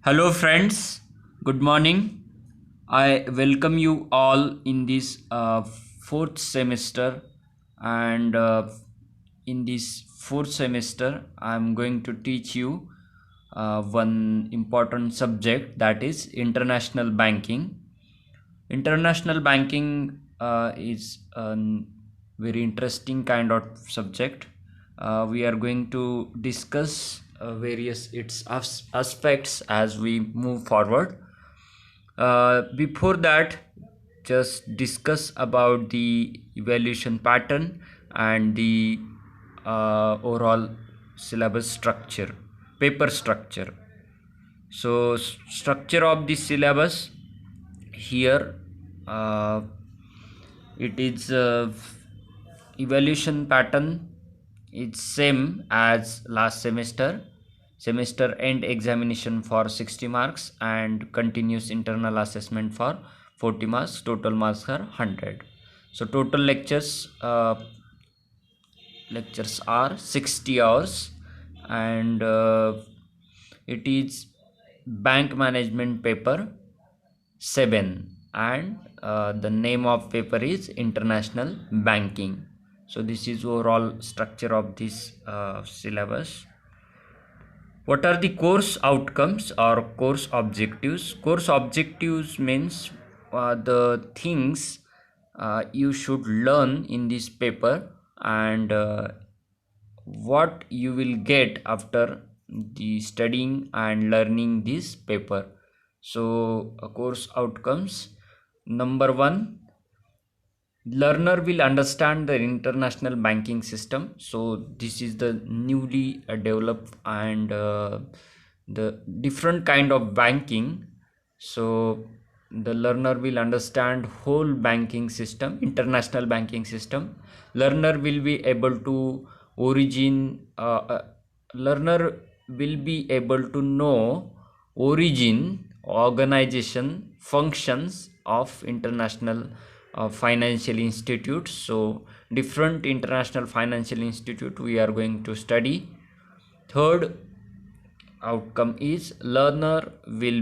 Hello, friends. Good morning. I welcome you all in this fourth semester, and in this fourth semester, I'm going to teach you one important subject, that is international banking. International banking is a very interesting kind of subject. We are going to discuss various its aspects as we move forward. Before that, just discuss about the evaluation pattern and the overall syllabus structure, paper structure. So, structure of the syllabus here, uh, it is evaluation pattern. It's same as last semester end examination for 60 marks and continuous internal assessment for 40 marks. Total marks are 100. So total lectures are 60 hours, and it is bank management paper 7, and the name of paper is international banking. So this is overall structure of this syllabus. What are the course outcomes or course objectives? Course objectives means the things you should learn in this paper, and what you will get after the studying and learning this paper. So course outcomes: number 1, learner will understand the international banking system. So this is the newly developed and the different kind of banking. So the learner will understand whole banking system, international banking system. Learner will be able to origin learner will be able to know origin, organization, functions of international financial institutes. So different international financial institute we are going to study. Third outcome is learner will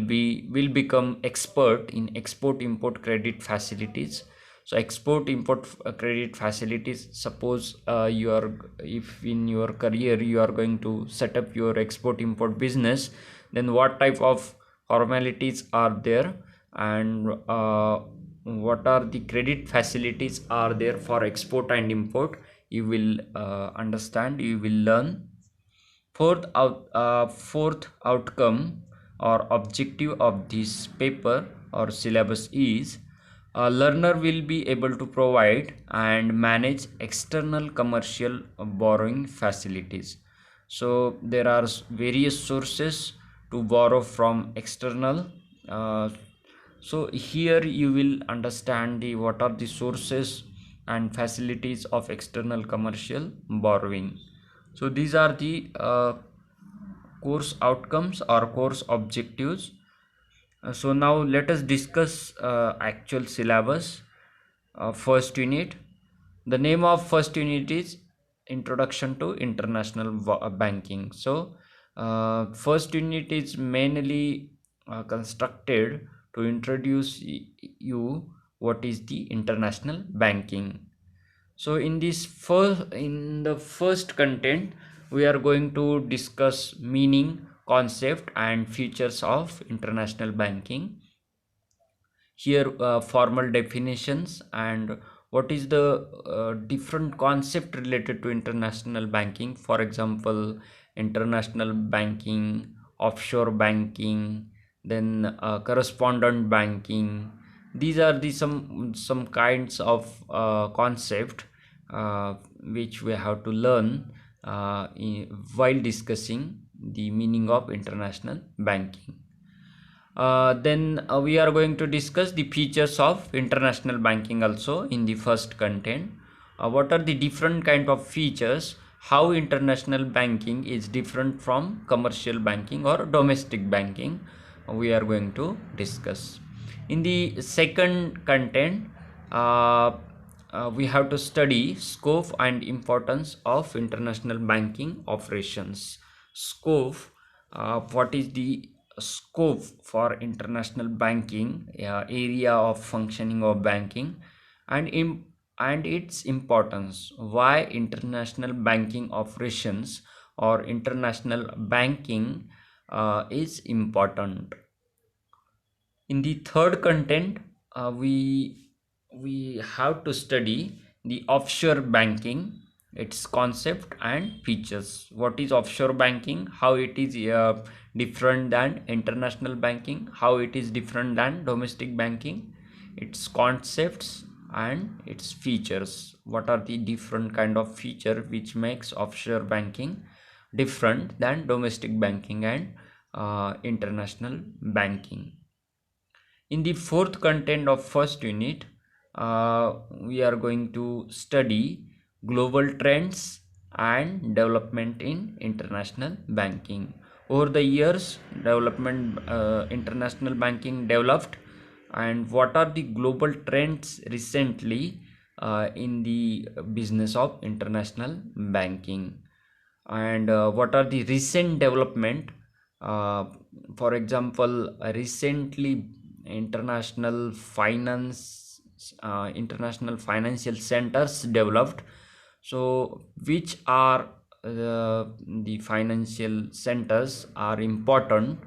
become expert in export import credit facilities. So export import credit facilities, suppose you are, if in your career you are going to set up your export import business, then what type of formalities are there, and what are the credit facilities are there for export and import, you will understand, you will learn. Fourth outcome or objective of this paper or syllabus is learner will be able to provide and manage external commercial borrowing facilities. So there are various sources to borrow from external. So here you will understand the what are the sources and facilities of external commercial borrowing. So these are the course outcomes or course objectives. So now let us discuss actual syllabus. First unit. The name of first unit is Introduction to International Banking. So first unit is mainly constructed to introduce you what is the international banking. So in the first content, we are going to discuss meaning, concept and features of international banking. Here formal definitions and what is the different concept related to international banking. For example, international banking, offshore banking, then correspondent banking. These are the some kinds of concept which we have to learn while discussing the meaning of international banking. Then we are going to discuss the features of international banking also in the first content. What are the different kind of features, how international banking is different from commercial banking or domestic banking, we are going to discuss. In the second content, we have to study scope and importance of international banking operations. Scope, what is the scope for international banking, area of functioning of banking, and and its importance. Why international banking operations or international banking is important. In the third content, we have to study the offshore banking, its concept and features. What is offshore banking? How it is different than international banking? How it is different than domestic banking? Its concepts and its features. What are the different kind of feature which makes offshore banking different than domestic banking and international banking? In the fourth content of first unit, we are going to study global trends and development in international banking. Over the years, international banking developed, and what are the global trends recently in the business of international banking, and what are the recent development. uh, for example, recently international financial centers developed. So which are the financial centers are important,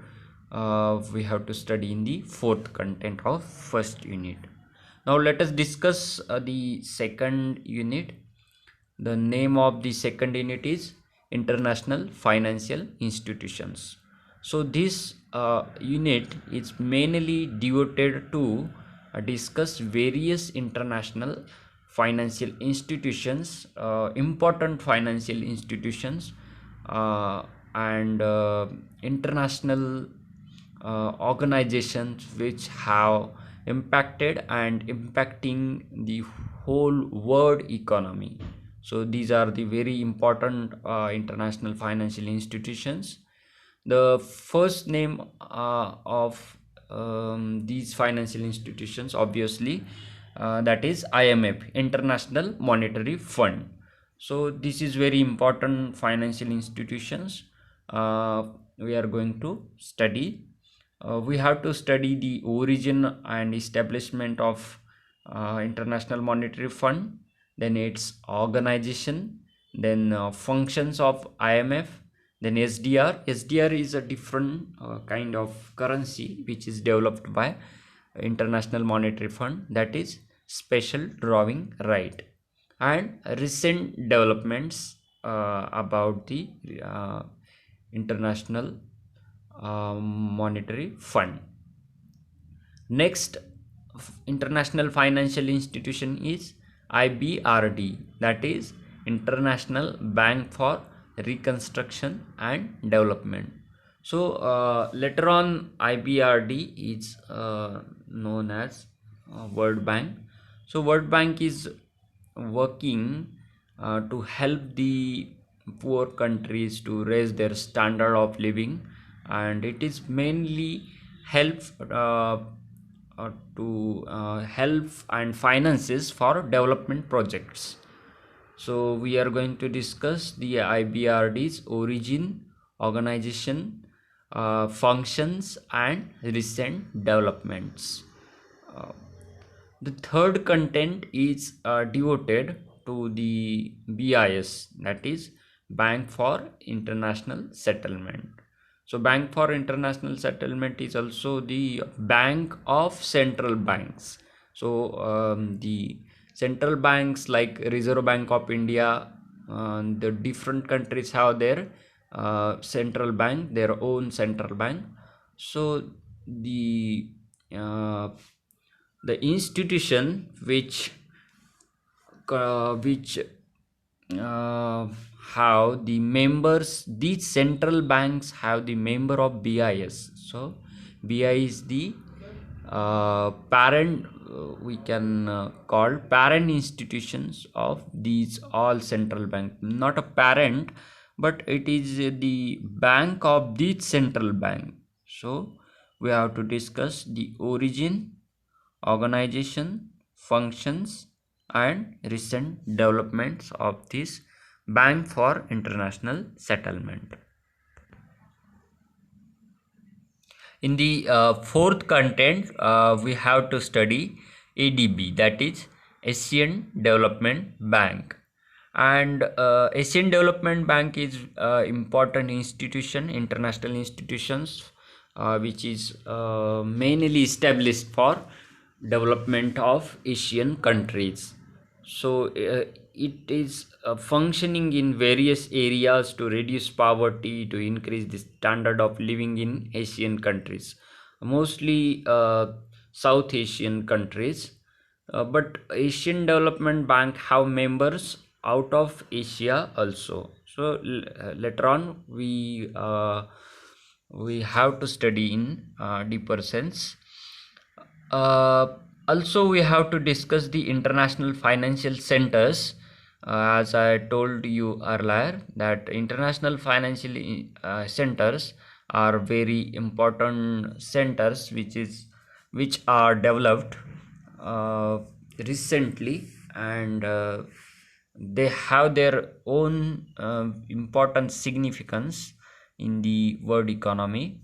we have to study in the fourth content of first unit. Now let us discuss the second unit. The name of the second unit is International Financial Institutions. So this unit is mainly devoted to discuss various international financial institutions, important financial institutions, and international organizations which have impacted and impacting the whole world economy. So these are the very important international financial institutions. The first name of these financial institutions, obviously, that is IMF, International Monetary Fund. So this is very important financial institutions we are going to study. We have to study the origin and establishment of International Monetary Fund, then its organization, then functions of IMF, then SDR. SDR is a different kind of currency which is developed by International Monetary Fund, that is special drawing right, and recent developments about the International Monetary Fund. Next international financial institution is IBRD, that is International Bank for Reconstruction and Development. So later on IBRD is known as World Bank. So World Bank is working to help the poor countries to raise their standard of living, and it is mainly help to help and finances for development projects. So we are going to discuss the IBRD's origin, organization, functions and recent developments. uh, the third content is devoted to the BIS, that is Bank for International Settlement. So Bank for International Settlement is also the bank of central banks. So the central banks like Reserve Bank of India, the different countries have their central bank, their own central bank. So the uh, the institution which have the members, these central banks have the member of BIS. So BI is the parent, we can call parent institutions of these all central bank, not a parent, but it is the bank of the central bank. So we have to discuss the origin, organization, functions and recent developments of this Bank for International Settlement. In the fourth content, we have to study ADB, that is Asian Development Bank. And Asian Development Bank is important institution, international institutions, which is mainly established for development of Asian countries. So it is functioning in various areas to reduce poverty, to increase the standard of living in Asian countries, mostly South Asian countries. But Asian Development Bank have members out of Asia also. So later on we have to study in deeper sense. Uh, Also, we have to discuss the international financial centers. As I told you earlier, that international financial centers are very important centers, which are developed uh, recently, and they have their own important significance in the world economy.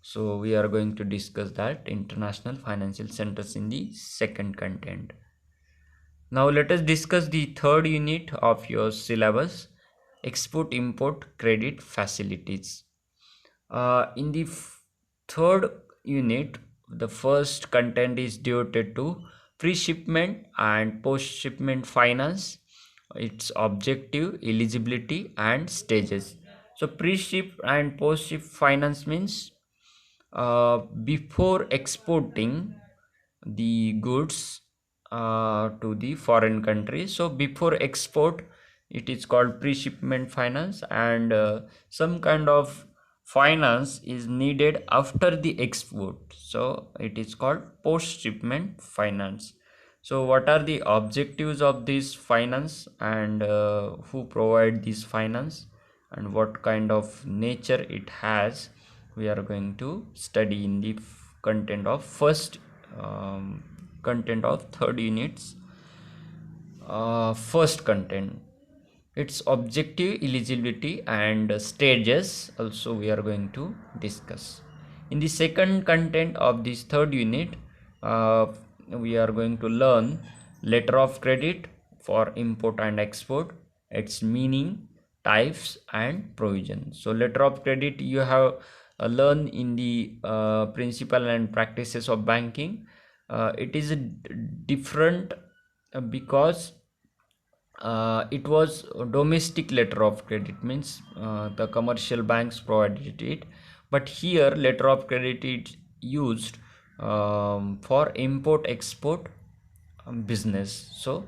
So we are going to discuss that international financial centers in the second content. Now let us discuss the third unit of your syllabus, export import credit facilities. In the third unit, the first content is devoted to pre-shipment and post-shipment finance, its objective, eligibility and stages. So pre-ship and post-ship finance means before exporting the goods to the foreign country. So before export, it is called pre-shipment finance, and some kind of finance is needed after the export, so it is called post-shipment finance. So what are the objectives of this finance, and who provide this finance, and what kind of nature it has, we are going to study in the content of first content of third units. First content, its objective, eligibility and stages also we are going to discuss. In the second content of this third unit, we are going to learn letter of credit for import and export, its meaning, types and provision. So letter of credit you have learned in the principle and practices of banking. It is different because it was a domestic letter of credit, means the commercial banks provided it, but here letter of credit is used for import export business. So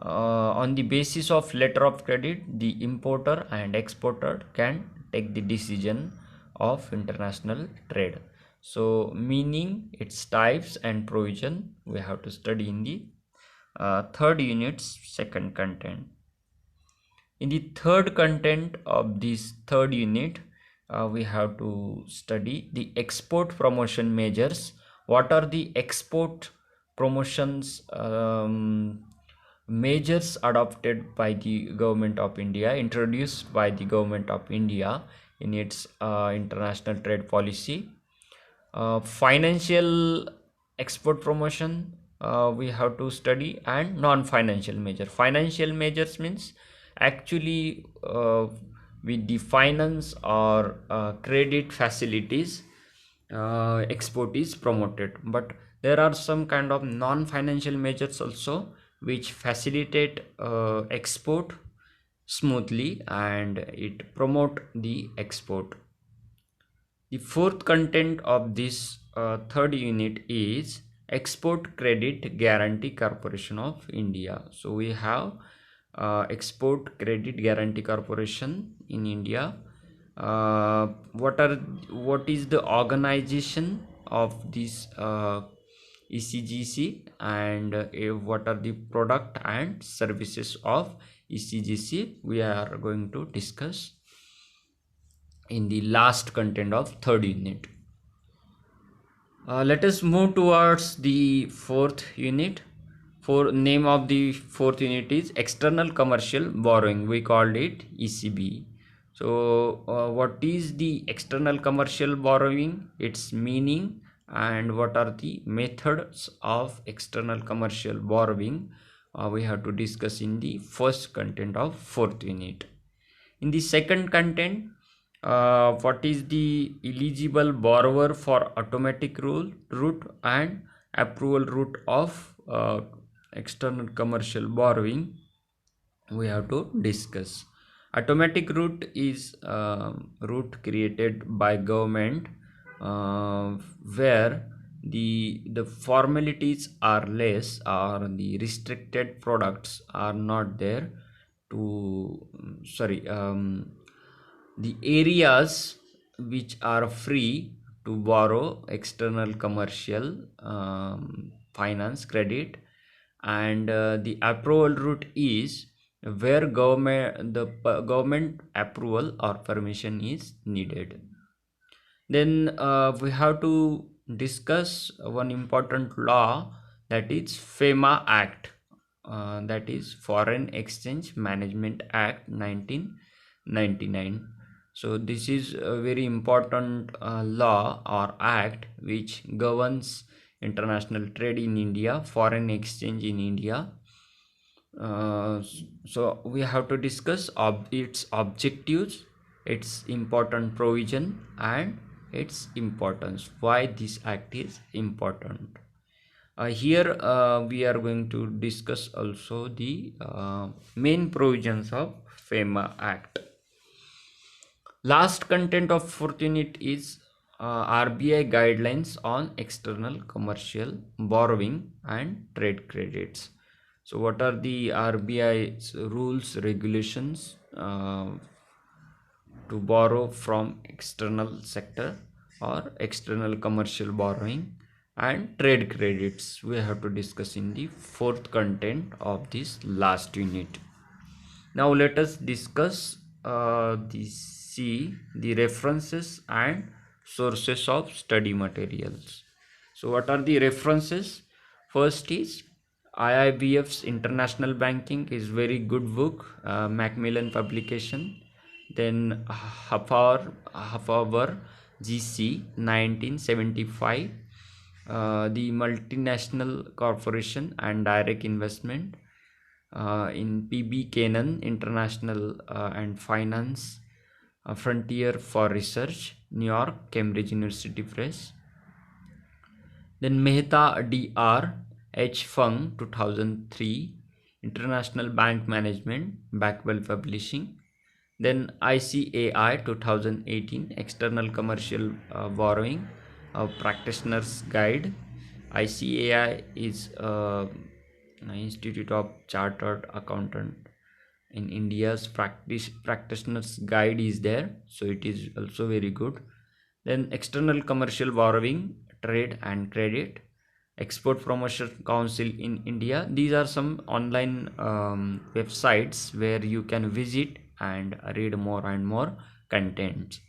on the basis of letter of credit, the importer and exporter can take the decision of international trade. So meaning, its types and provision we have to study in the third unit's second content. In the third content of this third unit, we have to study the export promotion measures. What are the export promotions measures adopted by the government of India, introduced by the government of India in its international trade policy? Financial export promotion we have to study, and non-financial measure. Financial measures means actually with the finance or credit facilities, export is promoted, but there are some kind of non-financial measures also which facilitate export smoothly and it promote the export. The fourth content of this third unit is Export Credit Guarantee Corporation of India. So we have Export Credit Guarantee Corporation in India. What is the organization of this ECGC, and what are the product and services of ECGC, we are going to discuss in the last content of third unit. Let us move towards the fourth unit. For name of the fourth unit is external commercial borrowing, we called it ECB. So what is the external commercial borrowing, its meaning, and what are the methods of external commercial borrowing, we have to discuss in the first content of fourth unit. In the second content, what is the eligible borrower for automatic route and approval route of external commercial borrowing, we have to discuss. Automatic route is route created by government, uh, where the formalities are less, or the restricted products are not there to sorry the areas which are free to borrow external commercial finance credit, and the approval route is where government approval or permission is needed. Then we have to discuss one important law, that is FEMA Act, that is Foreign Exchange Management Act 1999. So this is a very important law or act which governs international trade in India, foreign exchange in India. So we have to discuss its objectives, its important provision, and its importance, why this act is important. Here we are going to discuss also the main provisions of FEMA Act. Last content of fourth unit is RBI guidelines on external commercial borrowing and trade credits. So what are the RBI's rules, regulations to borrow from external sector or external commercial borrowing and trade credits? We have to discuss in the fourth content of this last unit. Now let us discuss the references and sources of study materials. So what are the references? First is IIBF's International Banking is very good book, Macmillan publication. Then Hafauer GC 1975, the Multinational Corporation and Direct Investment, in PB Cannon International and Finance, Frontier for Research, New York, Cambridge University Press. Then Mehta DR H. Fung 2003, International Bank Management, Backwell Publishing. Then ICAI 2018, External Commercial Borrowing, Practitioner's Guide. ICAI is Institute of Chartered Accountant in India's practitioner's guide is there, so it is also very good. Then external commercial borrowing, trade and credit, Export Promotion Council in India. These are some online websites where you can visit and read more and more content.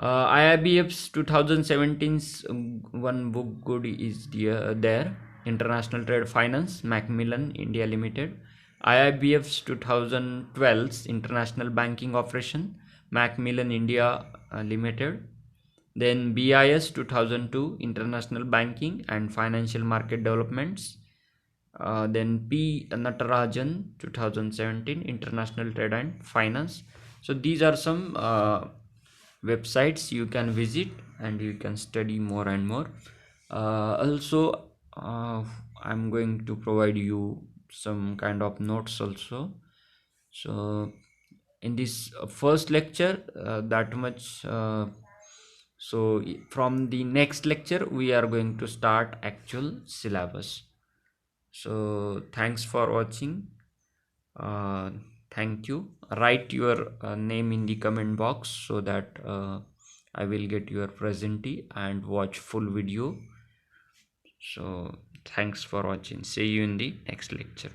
IIBF's 2017's one book good is there, International Trade Finance, Macmillan India Limited. IIBF's 2012's International Banking Operation, Macmillan India Limited. Then BIS 2002, International Banking and Financial Market Developments. Then P. Natarajan 2017, International Trade and Finance. So these are some websites you can visit and you can study more and more. Also I'm going to provide you some kind of notes also. So in this first lecture, that much. So from the next lecture we are going to start actual syllabus. So thanks for watching. uh, Thank you. Write your name in the comment box so that I will get your presentee and watch full video. So thanks for watching. See you in the next lecture.